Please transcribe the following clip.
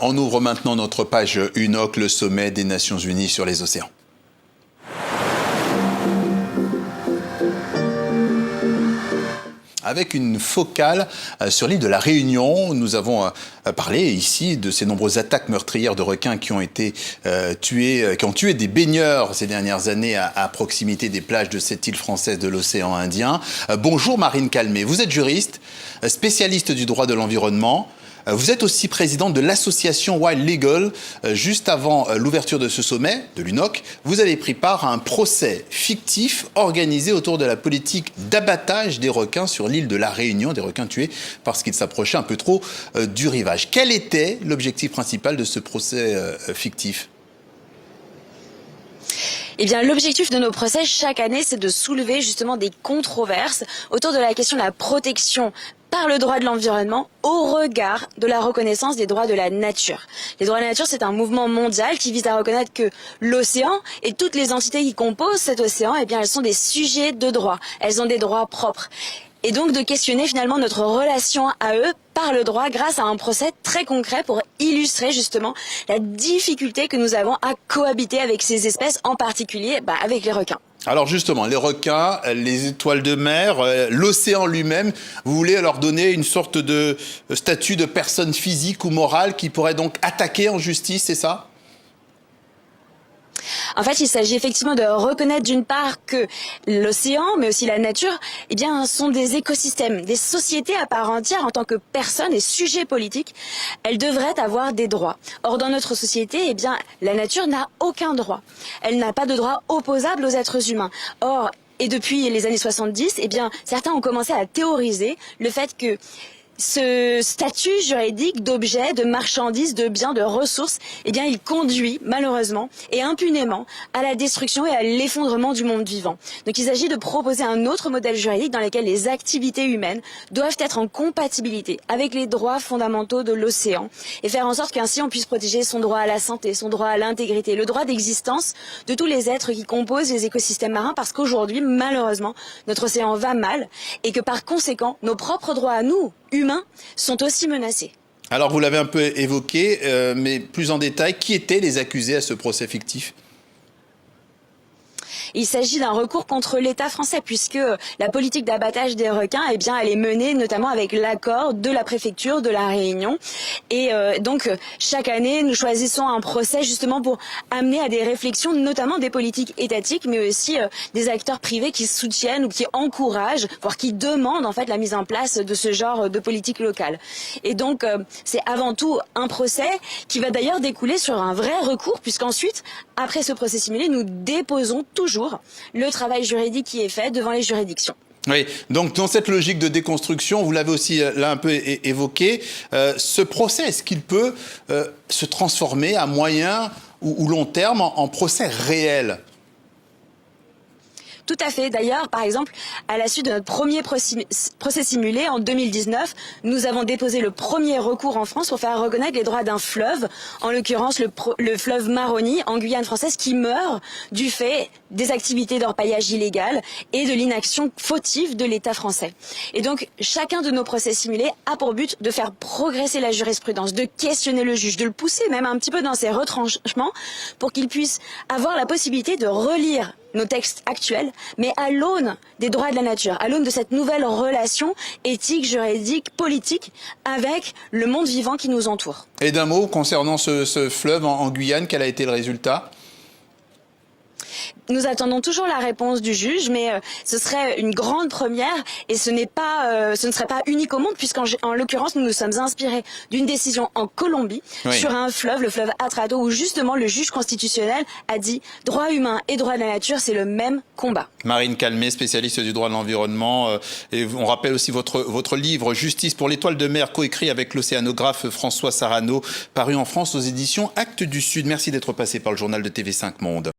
On ouvre maintenant notre page UNOC, le sommet des Nations Unies sur les océans. Avec une focale sur l'île de la Réunion, nous avons parlé ici de ces nombreuses attaques meurtrières de requins qui ont été qui ont tué des baigneurs ces dernières années à proximité des plages de cette île française de l'océan Indien. Bonjour Marine Calmet, vous êtes juriste, spécialiste du droit de l'environnement. Vous êtes aussi présidente de l'association Wild Legal. Juste avant l'ouverture de ce sommet, de l'UNOC, vous avez pris part à un procès fictif organisé autour de la politique d'abattage des requins sur l'île de la Réunion, des requins tués parce qu'ils s'approchaient un peu trop du rivage. Quel était l'objectif principal de ce procès fictif ? Eh bien, l'objectif de nos procès chaque année, c'est de soulever justement des controverses autour de la question de la protection par le droit de l'environnement au regard de la reconnaissance des droits de la nature. Les droits de la nature, c'est un mouvement mondial qui vise à reconnaître que l'océan et toutes les entités qui composent cet océan, eh bien, elles sont des sujets de droit. Elles ont des droits propres. Et donc de questionner finalement notre relation à eux par le droit grâce à un procès très concret pour illustrer justement la difficulté que nous avons à cohabiter avec ces espèces, en particulier avec les requins. Alors justement, les requins, les étoiles de mer, l'océan lui-même, vous voulez leur donner une sorte de statut de personne physique ou morale qui pourrait donc attaquer en justice, c'est ça ? En fait, il s'agit effectivement de reconnaître d'une part que l'océan, mais aussi la nature, eh bien, sont des écosystèmes, des sociétés à part entière en tant que personnes et sujets politiques. Elles devraient avoir des droits. Or, dans notre société, eh bien, la nature n'a aucun droit. Elle n'a pas de droit opposable aux êtres humains. Or, et depuis les années 70, eh bien, certains ont commencé à théoriser le fait que ce statut juridique d'objet, de marchandise, de biens, de ressources, eh bien, il conduit malheureusement et impunément à la destruction et à l'effondrement du monde vivant. Donc, il s'agit de proposer un autre modèle juridique dans lequel les activités humaines doivent être en compatibilité avec les droits fondamentaux de l'océan et faire en sorte qu'ainsi on puisse protéger son droit à la santé, son droit à l'intégrité, le droit d'existence de tous les êtres qui composent les écosystèmes marins, parce qu'aujourd'hui, malheureusement, notre océan va mal et que par conséquent, nos propres droits à nous, humains, sont aussi menacés. Alors vous l'avez un peu évoqué, mais plus en détail, qui étaient les accusés à ce procès fictif ? Il s'agit d'un recours contre l'État français puisque la politique d'abattage des requins, eh bien, elle est menée notamment avec l'accord de la préfecture de la Réunion. Et donc, chaque année, nous choisissons un procès justement pour amener à des réflexions, notamment des politiques étatiques, mais aussi des acteurs privés qui soutiennent ou qui encouragent, voire qui demandent en fait la mise en place de ce genre de politique locale. Et donc, c'est avant tout un procès qui va d'ailleurs découler sur un vrai recours, puisqu'ensuite, après ce procès simulé, nous déposons toujours le travail juridique qui est fait devant les juridictions. Oui, donc dans cette logique de déconstruction, vous l'avez aussi là un peu évoqué, ce procès, est-ce qu'il peut se transformer à moyen ou long terme en procès réel ? Tout à fait. D'ailleurs, par exemple, à la suite de notre premier procès simulé en 2019, nous avons déposé le premier recours en France pour faire reconnaître les droits d'un fleuve, en l'occurrence le fleuve Maroni en Guyane française, qui meurt du fait des activités d'orpaillage illégal et de l'inaction fautive de l'État français. Et donc, chacun de nos procès simulés a pour but de faire progresser la jurisprudence, de questionner le juge, de le pousser même un petit peu dans ses retranchements pour qu'il puisse avoir la possibilité de relire nos textes actuels, mais à l'aune des droits de la nature, à l'aune de cette nouvelle relation éthique, juridique, politique avec le monde vivant qui nous entoure. Et d'un mot, concernant ce fleuve en Guyane, quel a été le résultat ? Nous attendons toujours la réponse du juge, mais ce serait une grande première et ce ne serait pas unique au monde, puisqu'en l'occurrence, nous nous sommes inspirés d'une décision en Colombie sur un fleuve, le fleuve Atrato, où justement le juge constitutionnel a dit « droit humain et droit de la nature, c'est le même combat ». Marine Calmet, spécialiste du droit de l'environnement. Et on rappelle aussi votre livre « Justice pour l'étoile de mer », coécrit avec l'océanographe François Sarano, paru en France aux éditions Actes du Sud. Merci d'être passé par le journal de TV5 Monde.